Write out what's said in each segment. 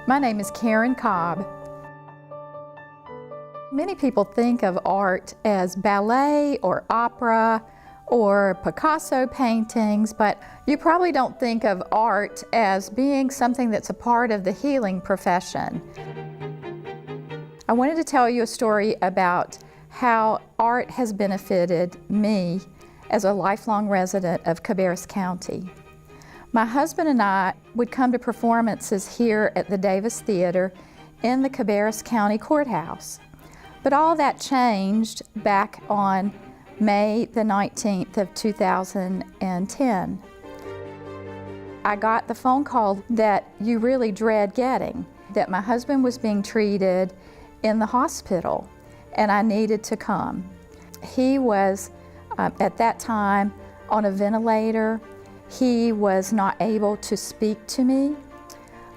My name is Karen Cobb. Many people think of art as ballet or opera or Picasso paintings, but you probably don't think of art as being something that's a part of the healing profession. I wanted to tell you a story about how art has benefited me as a lifelong resident of Cabarrus County. My husband and I would come to performances here at the Davis Theater in the Cabarrus County Courthouse. But all that changed back on May the 19th of 2010. I got the phone call that you really dread getting, that my husband was being treated in the hospital and I needed to come. He was at that time on a ventilator. He was not able to speak to me.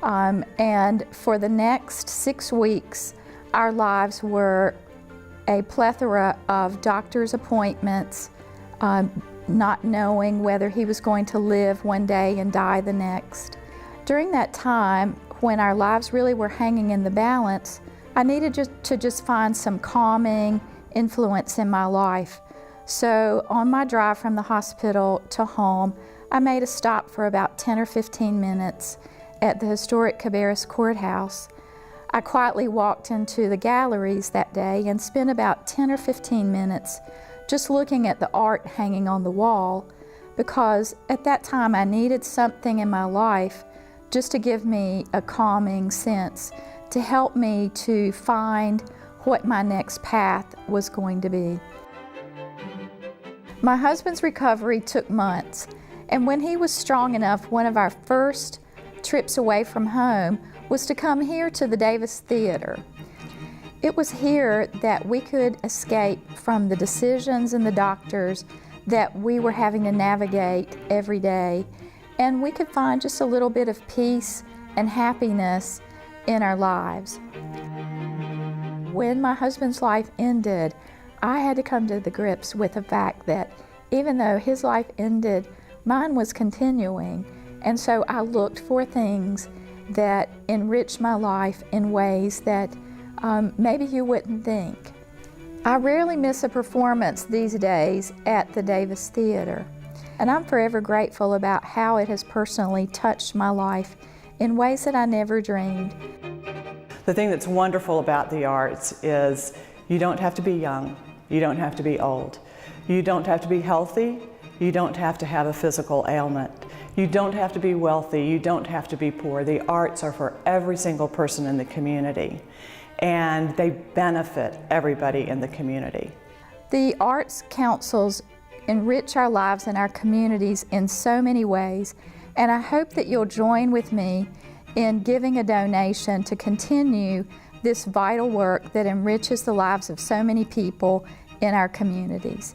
And for the next 6 weeks, our lives were a plethora of doctor's appointments, not knowing whether he was going to live one day and die the next. During that time, when our lives really were hanging in the balance, I needed to just find some calming influence in my life. So on my drive from the hospital to home, I made a stop for about 10 or 15 minutes at the historic Cabarrus Courthouse. I quietly walked into the galleries that day and spent about 10 or 15 minutes just looking at the art hanging on the wall, because at that time I needed something in my life just to give me a calming sense, to help me to find what my next path was going to be. My husband's recovery took months, and when he was strong enough, one of our first trips away from home was to come here to the Davis Theater. It was here that we could escape from the decisions and the doctors that we were having to navigate every day, and we could find just a little bit of peace and happiness in our lives. When my husband's life ended, I had to come to the grips with the fact that even though his life ended, mine was continuing, and so I looked for things that enriched my life in ways that maybe you wouldn't think. I rarely miss a performance these days at the Davis Theater, and I'm forever grateful about how it has personally touched my life in ways that I never dreamed. The thing that's wonderful about the arts is you don't have to be young, you don't have to be old, you don't have to be healthy, you don't have to have a physical ailment. You don't have to be wealthy, you don't have to be poor. The arts are for every single person in the community, and they benefit everybody in the community. The arts councils enrich our lives and our communities in so many ways, and I hope that you'll join with me in giving a donation to continue this vital work that enriches the lives of so many people in our communities.